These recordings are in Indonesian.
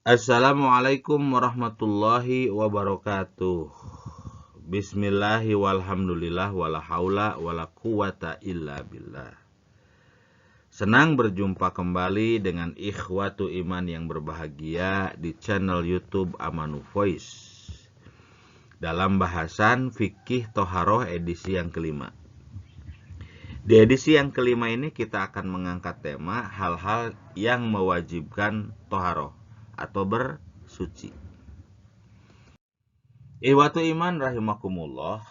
Assalamualaikum warahmatullahi wabarakatuh. Bismillahi walhamdulillah wala haula wala quwata illa billah. Senang berjumpa kembali dengan ikhwatu iman yang berbahagia di channel YouTube Amanu Voice dalam bahasan fikih toharoh edisi yang kelima. Di edisi yang kelima ini kita akan mengangkat tema hal-hal yang mewajibkan toharoh atau bersuci. Ikhwatu iman rahimakumullah,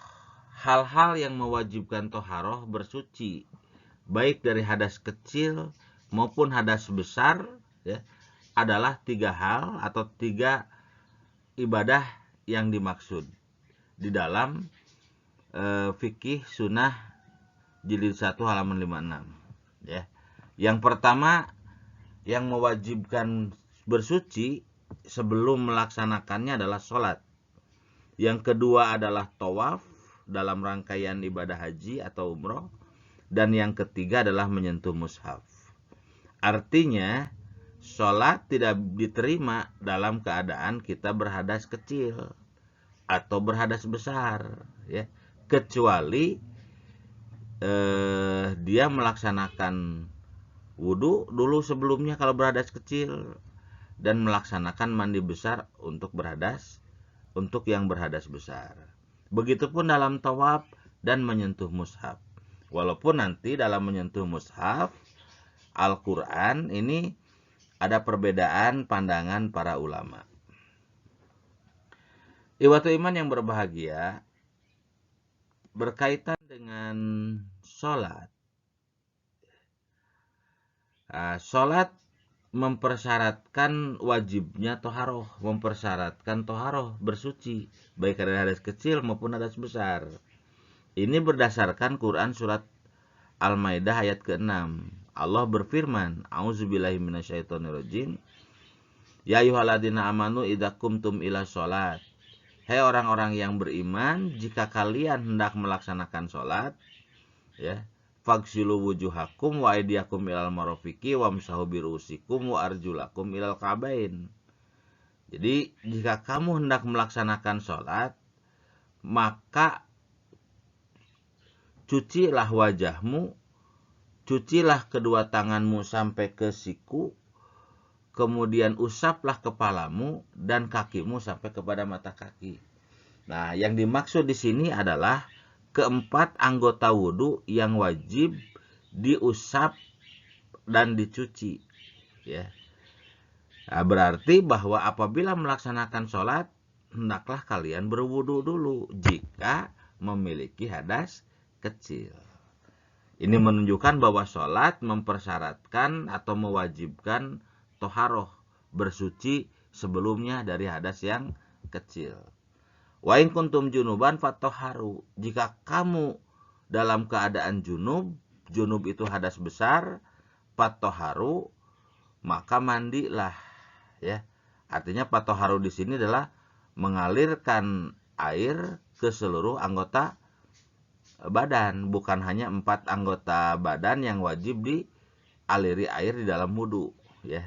hal-hal yang mewajibkan toharoh bersuci, baik dari hadas kecil maupun hadas besar, ya, adalah 3 hal atau 3 ibadah yang dimaksud di dalam fikih sunnah jilid 1 halaman 56. Ya. Yang pertama yang mewajibkan bersuci sebelum melaksanakannya adalah sholat. Yang kedua adalah tawaf dalam rangkaian ibadah haji atau umroh. Dan yang ketiga adalah menyentuh mushaf. Artinya, sholat tidak diterima dalam keadaan kita berhadas kecil atau berhadas besar, ya. Kecuali dia melaksanakan wudhu dulu sebelumnya kalau berhadas kecil, dan melaksanakan mandi besar untuk yang berhadas besar. Begitupun dalam tawaf dan menyentuh mushaf. Walaupun nanti dalam menyentuh mushaf Al-Quran ini ada perbedaan pandangan para ulama. Ikhwatu iman yang berbahagia, berkaitan dengan sholat. Sholat mempersyaratkan wajibnya toharoh, mempersyaratkan toharoh bersuci, baik dari hadas kecil maupun hadas besar. Ini berdasarkan Quran surat Al-Maidah ayat ke-6. Allah berfirman, A'udzubillahi minasyaitonirrajim. Ya ayyuhalladzina amanu idza qumtum ila sholat. Hai orang-orang yang beriman, jika kalian hendak melaksanakan sholat, ya, faghsilu wujuhakum wa aydiyakum ilal marafiqi wamsahu birusikum wa arjulakum ilal ka'bain. Jadi jika kamu hendak melaksanakan sholat, maka cucilah wajahmu, cucilah kedua tanganmu sampai ke siku, kemudian usaplah kepalamu dan kakimu sampai kepada mata kaki. Nah, yang dimaksud di sini adalah keempat anggota wudhu yang wajib diusap dan dicuci, ya. Nah, berarti bahwa apabila melaksanakan sholat, hendaklah kalian berwudhu dulu jika memiliki hadas kecil. Ini menunjukkan bahwa sholat mempersyaratkan atau mewajibkan toharoh, bersuci sebelumnya dari hadas yang kecil. Wa in kuntum junuban fattoharu. Jika kamu dalam keadaan junub itu hadas besar, fattoharu, maka mandilah, ya. Artinya fattoharu di sini adalah mengalirkan air ke seluruh anggota badan, bukan hanya 4 anggota badan yang wajib dialiri air di dalam wudu, ya.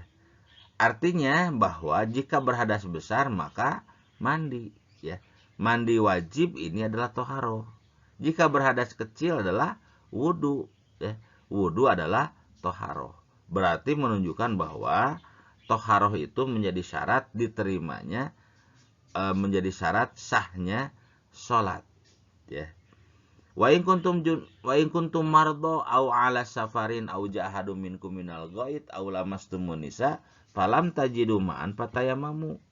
Artinya bahwa jika berhadas besar maka mandi, ya. Mandi wajib ini adalah toharoh. Jika berhadas kecil adalah wudu, ya. Wudu adalah toharoh. Berarti menunjukkan bahwa toharoh itu menjadi syarat diterimanya, menjadi syarat sahnya sholat, ya. Wa in kuntum mardo au ala safarin au jahadu minkum minal ghaid au lamastumun nisa falam tajidu ma'an fatayamamu.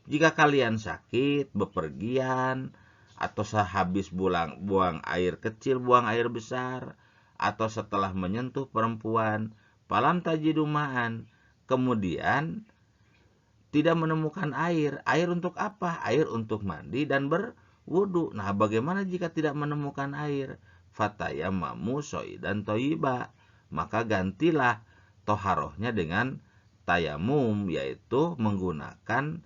Jika kalian sakit, bepergian, atau sehabis buang air kecil, buang air besar, atau setelah menyentuh perempuan, falam tajidu ma'an, kemudian tidak menemukan air. Air untuk apa? Air untuk mandi dan berwudu. Nah, bagaimana jika tidak menemukan air? Fatayamamu soidan toyiba. Maka gantilah toharohnya dengan tayamum, yaitu menggunakan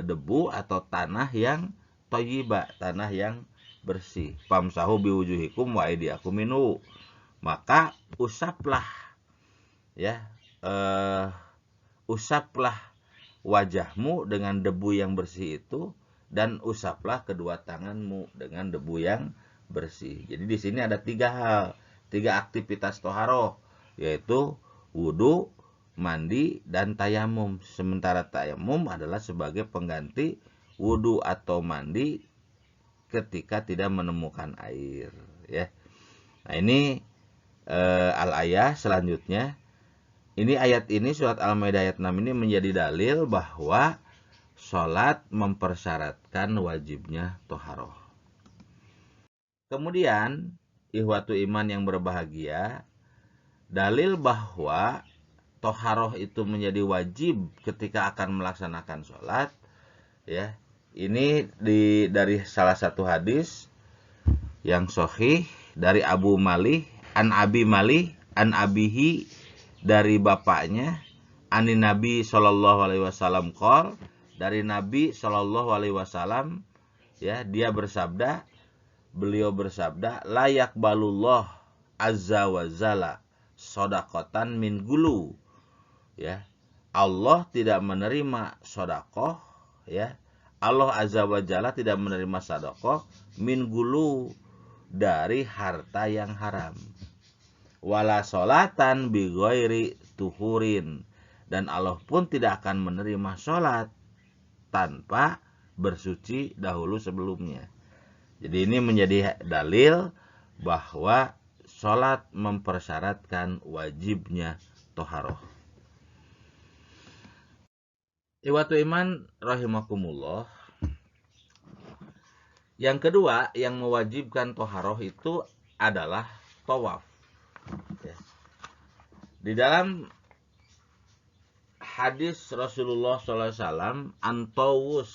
debu atau tanah yang toyiba, tanah yang bersih. Famsahu biwujuhikum wa aydiyakum minhu. Maka usaplah, ya, usaplah wajahmu dengan debu yang bersih itu, dan usaplah kedua tanganmu dengan debu yang bersih. Jadi di sini ada 3 hal, 3 aktivitas toharoh, yaitu wudu, mandi, dan tayamum. Sementara tayamum adalah sebagai pengganti wudu atau mandi ketika tidak menemukan air. Ya. Nah ini al-ayah selanjutnya. Ini ayat ini, surat Al-Maidah ayat 6 ini menjadi dalil bahwa sholat mempersyaratkan wajibnya toharoh. Kemudian, ihwatu iman yang berbahagia, dalil bahwa toharoh itu menjadi wajib ketika akan melaksanakan sholat, ya, ini dari salah satu hadis yang sahih dari Abu Malih, an Abi Malih, an Abihi, dari bapaknya, ani Nabi Shallallahu Alaihi Wasallam qol, dari Nabi Shallallahu Alaihi Wasallam, ya, beliau bersabda, la yaqbalullah azza wa jalla shadaqatan min gulu, ya, Allah tidak menerima sedekah, ya, Allah azza wa jalla tidak menerima sedekah min gulu, dari harta yang haram. Wala sholatan bi ghairi tuhurin, dan Allah pun tidak akan menerima sholat tanpa bersuci dahulu sebelumnya. Jadi ini menjadi dalil bahwa sholat mempersyaratkan wajibnya toharoh. Iwatu iman rahimakumullah. Yang kedua yang mewajibkan toharoh itu adalah tawaf. Ya. Di dalam hadis Rasulullah SAW, antawus,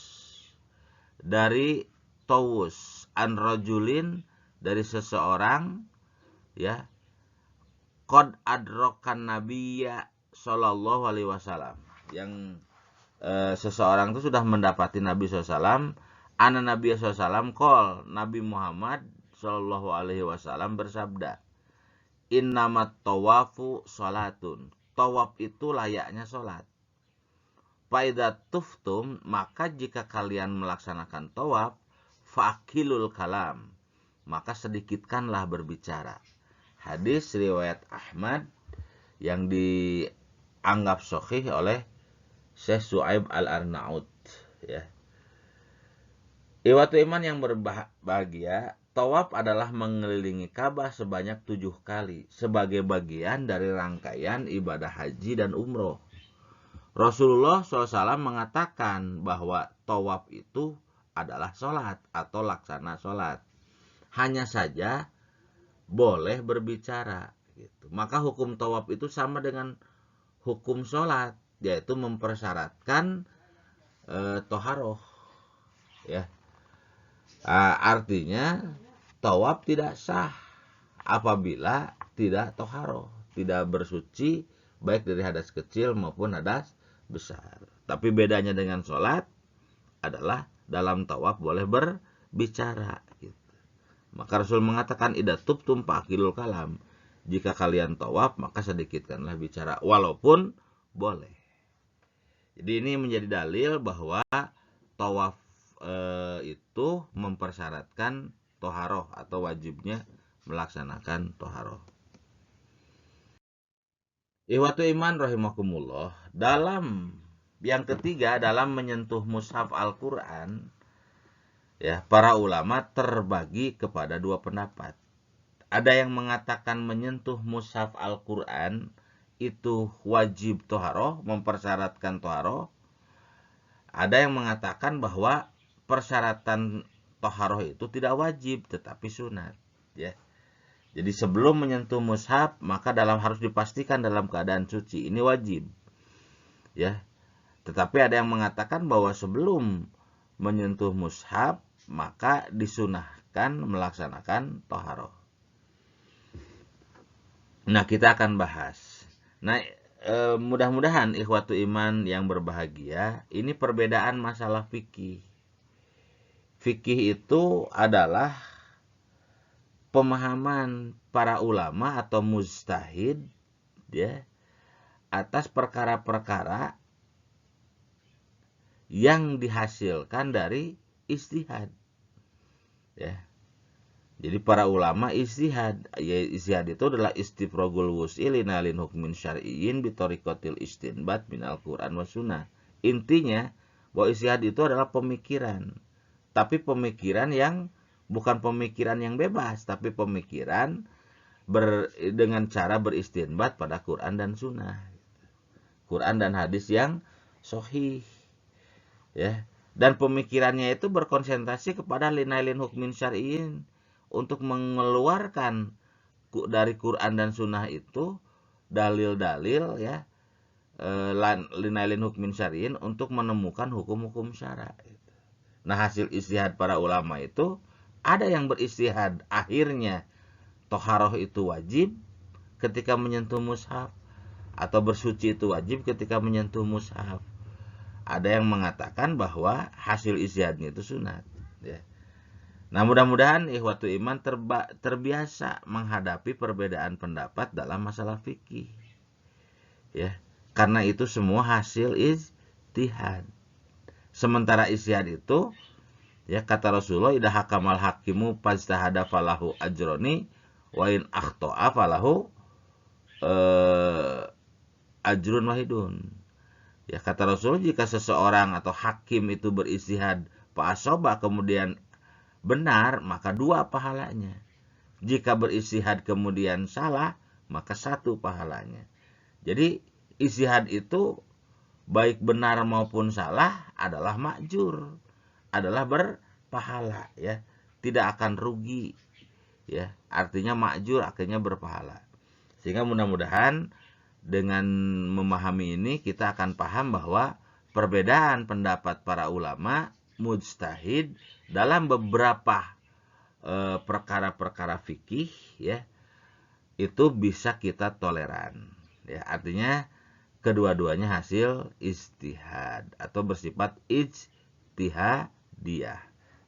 dari tawus, an rajulin, dari seseorang, ya, qad adrokan nabiyya sallallahu alaihi wasallam, yang seseorang itu sudah mendapati Nabi SAW. Ana Nabi SAW qol, Nabi Muhammad sallallahu alaihi wasallam bersabda, innamat tawafu sholatun, tawaf itu layaknya sholat. Faidat tuftum, maka jika kalian melaksanakan tawaf, fa'akilul kalam, maka sedikitkanlah berbicara. Hadis riwayat Ahmad yang dianggap sahih oleh Syekh Su'aib Al-Arnaud, ya. Iwatu iman yang berbahagia, tawaf adalah mengelilingi Ka'bah sebanyak 7 kali sebagai bagian dari rangkaian ibadah haji dan umroh. Rasulullah SAW mengatakan bahwa tawaf itu adalah sholat atau laksana sholat. Hanya saja boleh berbicara. Gitu. Maka hukum tawaf itu sama dengan hukum sholat, yaitu mempersyaratkan toharoh. Ya. Artinya tawaf tidak sah apabila tidak toharoh, tidak bersuci baik dari hadas kecil maupun hadas besar. Tapi bedanya dengan sholat adalah dalam tawaf boleh berbicara. Gitu. Maka Rasul mengatakan idza tubtum fa'akilul kalam, jika kalian tawaf maka sedikitkanlah bicara, walaupun boleh. Jadi ini menjadi dalil bahwa tawaf itu mempersyaratkan toharoh atau wajibnya melaksanakan toharoh. Ihwatu iman rahimakumullah. Dalam yang ketiga, dalam menyentuh mushaf Al-Quran, ya, para ulama terbagi kepada 2 pendapat. Ada yang mengatakan menyentuh mushaf Al-Quran itu wajib toharoh, mempersyaratkan toharoh. Ada yang mengatakan bahwa persyaratan toharoh itu tidak wajib tetapi sunat, ya. Jadi sebelum menyentuh mushaf maka harus dipastikan dalam keadaan suci, ini wajib, ya. Tetapi ada yang mengatakan bahwa sebelum menyentuh mushaf maka disunahkan melaksanakan toharoh. Nah, kita akan bahas. Nah, mudah-mudahan ikhwatu iman yang berbahagia, ini perbedaan masalah fikih. Fikih itu adalah pemahaman para ulama atau mujtahid, ya, atas perkara-perkara yang dihasilkan dari ijtihad. Ya. Jadi para ulama ijtihad. Ya, ijtihad itu adalah istifrogul wus'i linalin hukmin syar'iyyin bitoriqatil istinbat minal Qur'an wa sunnah. Intinya bahwa ijtihad itu adalah pemikiran. Tapi pemikiran yang bukan pemikiran yang bebas, tapi pemikiran dengan cara beristinbat pada Quran dan sunnah. Quran dan hadis yang sahih. Ya. Dan pemikirannya itu berkonsentrasi kepada linailin hukmin syar'iyyin, untuk mengeluarkan dari Quran dan sunnah itu dalil-dalil, ya, linailin hukmin syar'iyyin, untuk menemukan hukum-hukum syara. Nah, hasil ijtihad para ulama itu ada yang beristihad akhirnya toharoh itu wajib ketika menyentuh mushaf, atau bersuci itu wajib ketika menyentuh mushaf. Ada yang mengatakan bahwa hasil ijtihadnya itu sunat. Ya. Nah, mudah-mudahan ikhwatu iman terbiasa menghadapi perbedaan pendapat dalam masalah fikih. Ya, karena itu semua hasil ijtihad. Sementara ijtihad itu, ya, kata Rasulullah, idza hakamal hakimu fajtahada falahu ajroni wa in akhta'a falahu ajrun wahidun. Ya, kata Rasulullah, jika seseorang atau hakim itu berijtihad fa asoba, kemudian benar, maka 2 pahalanya. Jika berijtihad kemudian salah, maka 1 pahalanya. Jadi ijtihad itu baik benar maupun salah adalah makjur, adalah berpahala, ya. Tidak akan rugi, ya. Artinya makjur, akhirnya berpahala. Sehingga mudah-mudahan dengan memahami ini kita akan paham bahwa perbedaan pendapat para ulama mujtahid dalam beberapa perkara-perkara fikih, ya, itu bisa kita toleran. Ya, artinya kedua-duanya hasil ijtihad atau bersifat ijtihadiyah.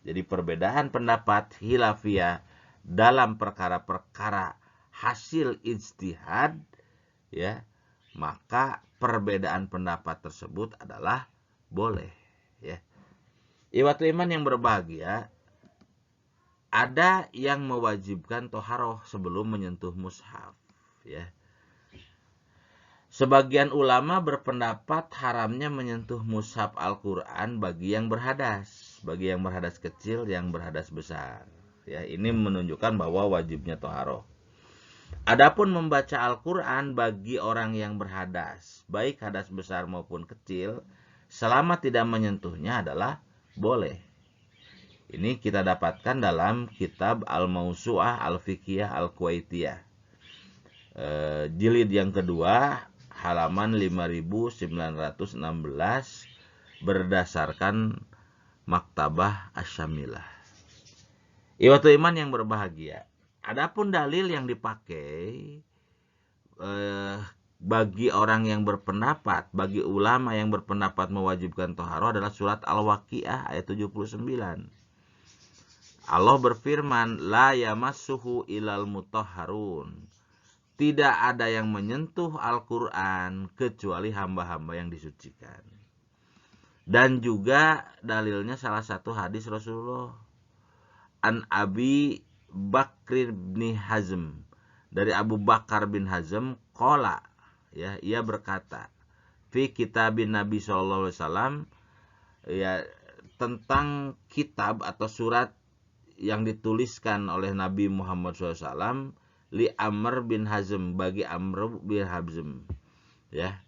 Jadi perbedaan pendapat khilafiyah dalam perkara-perkara hasil ijtihad, ya, maka perbedaan pendapat tersebut adalah boleh, ya. Ikhwatul iman yang berbahagia, ada yang mewajibkan toharoh sebelum menyentuh mushaf, ya. Sebagian ulama berpendapat haramnya menyentuh mushaf Al-Quran bagi yang berhadas, bagi yang berhadas kecil, yang berhadas besar. Ya, ini menunjukkan bahwa wajibnya toharoh. Adapun membaca Al-Quran bagi orang yang berhadas, baik hadas besar maupun kecil, selama tidak menyentuhnya adalah boleh. Ini kita dapatkan dalam kitab Al-Mausu'ah Al-Fiqhiyah Al-Kuwaitiyah, jilid yang kedua, halaman 5916, berdasarkan Maktabah Asy-Syamilah. Ikhwatul iman yang berbahagia, adapun dalil yang dipakai bagi orang yang berpendapat, bagi ulama yang berpendapat mewajibkan toharoh adalah surat Al-Waqiah ayat 79. Allah berfirman, la yamassuhu ilal mutahharun. Tidak ada yang menyentuh Al-Quran kecuali hamba-hamba yang disucikan. Dan juga dalilnya salah satu hadis Rasulullah. An Abi Bakr bin Hazm, dari Abu Bakar bin Hazm, qala, ya, ia berkata, fi kitabin Nabi SAW, ya, tentang kitab atau surat yang dituliskan oleh Nabi Muhammad SAW, li Amr bin Hazm, bagi Amr bin Hazm, ya,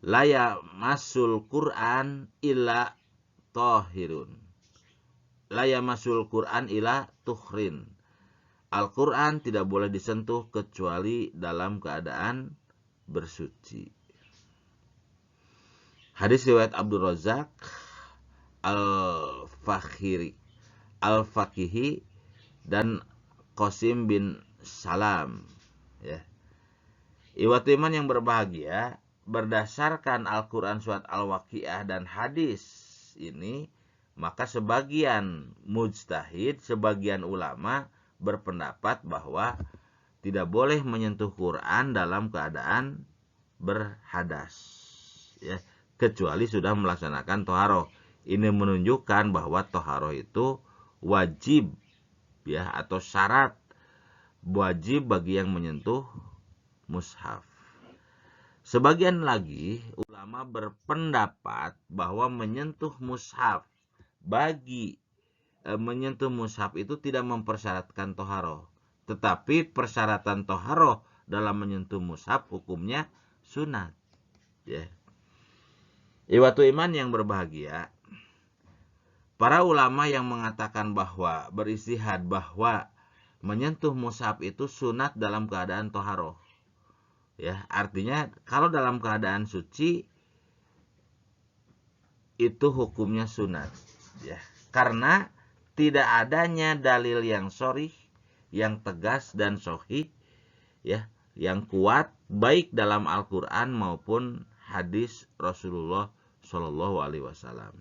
la yamassul Qur'an illa tahirun, la yamassul Qur'an illa tuhrin. Al-Quran tidak boleh disentuh kecuali dalam keadaan bersuci. Hadis riwayat Abdul Razak Al-Faqihi dan Qasim bin Salam, ya. Ikhwatul iman yang berbahagia, berdasarkan Al-Quran surat Al-Waqiah dan hadis ini, maka sebagian mujtahid, sebagian ulama berpendapat bahwa tidak boleh menyentuh Quran dalam keadaan berhadas, ya, kecuali sudah melaksanakan toharoh. Ini menunjukkan bahwa toharoh itu wajib ya, atau syarat wajib bagi yang menyentuh mushaf. Sebagian lagi ulama berpendapat bahwa menyentuh mushaf menyentuh mushaf itu tidak mempersyaratkan toharoh, tetapi persyaratan toharoh dalam menyentuh mushaf hukumnya sunat. Ya. Iwatu iman yang berbahagia, para ulama yang mengatakan bahwa beristihad bahwa menyentuh mushaf itu sunat dalam keadaan toharoh. Ya, artinya kalau dalam keadaan suci itu hukumnya sunat. Ya, karena tidak adanya dalil yang sharih, yang tegas dan sahih, ya, yang kuat baik dalam Al-Qur'an maupun hadis Rasulullah Shallallahu alaihi wasallam.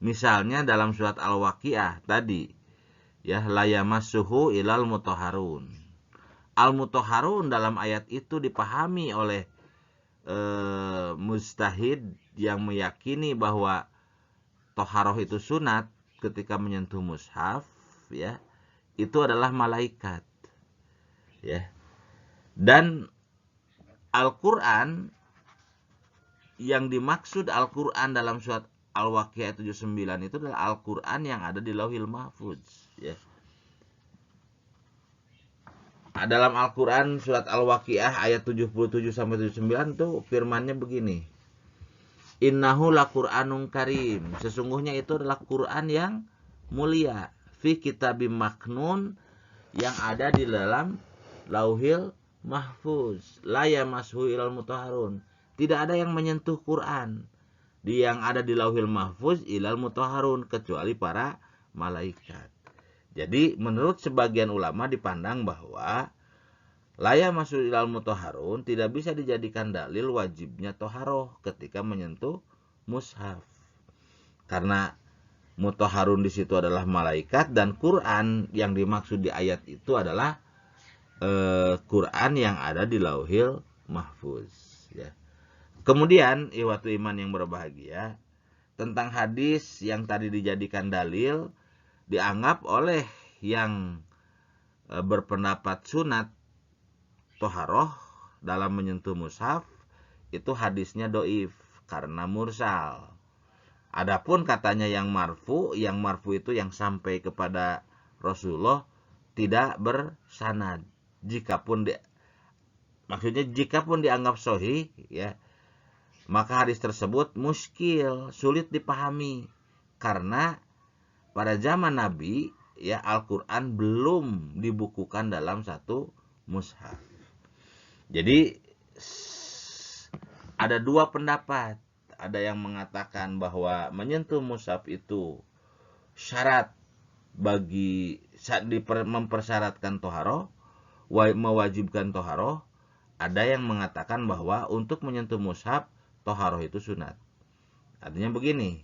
Misalnya dalam surat Al-Waqiah tadi, ya, la yamassuhu ilal mutahharun. Al-mutahharun dalam ayat itu dipahami oleh mujtahid yang meyakini bahwa toharoh itu sunat ketika menyentuh mushaf, ya, itu adalah malaikat, ya. Dan Al-Qur'an, yang dimaksud Al-Qur'an dalam surat Al-Waqiah 79 itu adalah Al-Qur'an yang ada di Lauhil Mahfuz, ya. Dalam Al-Qur'an surat Al-Waqiah ayat 77 sampai 79 tuh firmannya begini. Innahu laqur'anun karim. Sesungguhnya itu adalah Quran yang mulia. Fi kitabim maknun, yang ada di dalam Lauhil Mahfuz. La yamashu ilal mutahharun. Tidak ada yang menyentuh Quran yang ada di Lauhil Mahfuz ilal mutahharun, kecuali para malaikat. Jadi menurut sebagian ulama dipandang bahwa la yamashu ilal mutahharun tidak bisa dijadikan dalil wajibnya toharoh ketika menyentuh mushaf. Karena mutahharun di situ adalah malaikat, dan Quran yang dimaksud di ayat itu adalah Quran yang ada di Lauhil Mahfuz, ya. Kemudian iwatu iman yang berbahagia, tentang hadis yang tadi dijadikan dalil, dianggap oleh yang berpendapat sunat toharoh dalam menyentuh mushaf itu hadisnya doif karena mursal. Adapun katanya yang marfu itu yang sampai kepada Rasulullah tidak bersanad. Jikapun dianggap sahih, ya, maka hadis tersebut muskil, sulit dipahami, karena pada zaman Nabi, ya, Al-Qur'an belum dibukukan dalam satu mushaf. Jadi ada dua pendapat. Ada yang mengatakan bahwa menyentuh mushaf itu syarat bagi mempersyaratkan toharoh, mewajibkan toharoh. Ada yang mengatakan bahwa untuk menyentuh mushaf toharoh itu sunat. Artinya begini,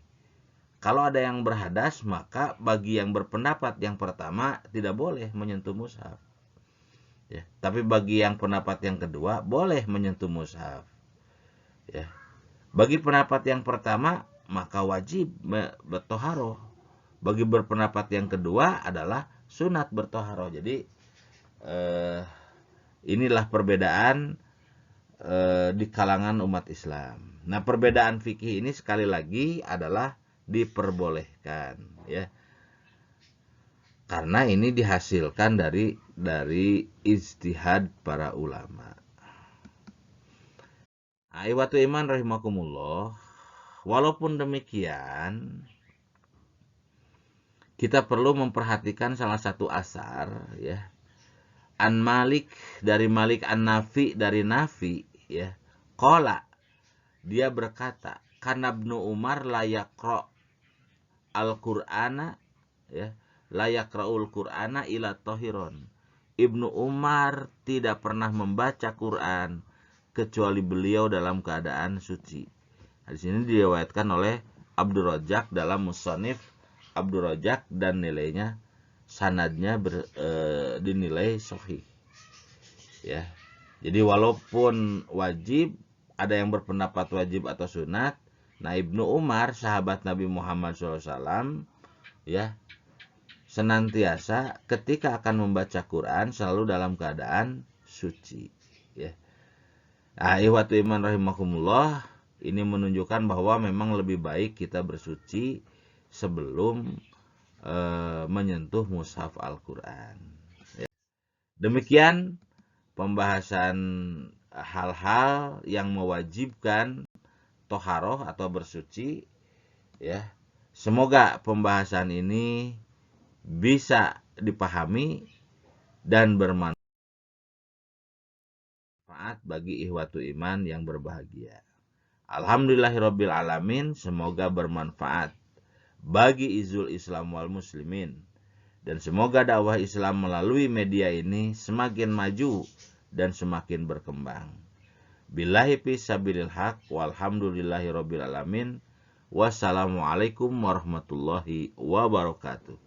kalau ada yang berhadas, maka bagi yang berpendapat yang pertama tidak boleh menyentuh mushaf, ya. Tapi bagi yang pendapat yang kedua boleh menyentuh mushaf, ya. Bagi pendapat yang pertama maka wajib bertoharoh. Bagi berpendapat yang kedua adalah sunat bertoharoh. Jadi inilah perbedaan di kalangan umat Islam. Nah, perbedaan fikih ini sekali lagi adalah diperbolehkan, ya. Karena ini dihasilkan dari ijtihad para ulama. Iwatu iman rahimakumullah. Walaupun demikian, kita perlu memperhatikan salah satu asar, ya. An Malik, dari Malik, an Nafi, dari Nafi, ya. Qala, dia berkata, kana Ibnu Umar la yaqra al-Qur'ana, ya, la yaqra'ul Qur'ana ila tahiron. Ibnu Umar tidak pernah membaca Quran kecuali beliau dalam keadaan suci. Di sini diriwayatkan oleh Abdul Razak dalam Musannif Abdul Razak, dan nilainya sanadnya dinilai sahih, ya. Jadi walaupun wajib, ada yang berpendapat wajib atau sunat, Nah, Ibnu Umar, sahabat Nabi Muhammad SAW, ya, senantiasa ketika akan membaca Quran selalu dalam keadaan suci, ya. Nah, ihwatu iman rahimakumullah, ini menunjukkan bahwa memang lebih baik kita bersuci sebelum menyentuh mushaf Al-Quran. Ya. Demikian pembahasan hal-hal yang mewajibkan toharoh atau bersuci, ya. Semoga pembahasan ini bisa dipahami dan bermanfaat bagi ihwatu iman yang berbahagia. Alhamdulillahirabbil alamin, semoga bermanfaat bagi izul Islam wal muslimin, dan semoga dakwah Islam melalui media ini semakin maju dan semakin berkembang. Billahi fisabilil haq walhamdulillahirabbil alamin. Wassalamualaikum warahmatullahi wabarakatuh.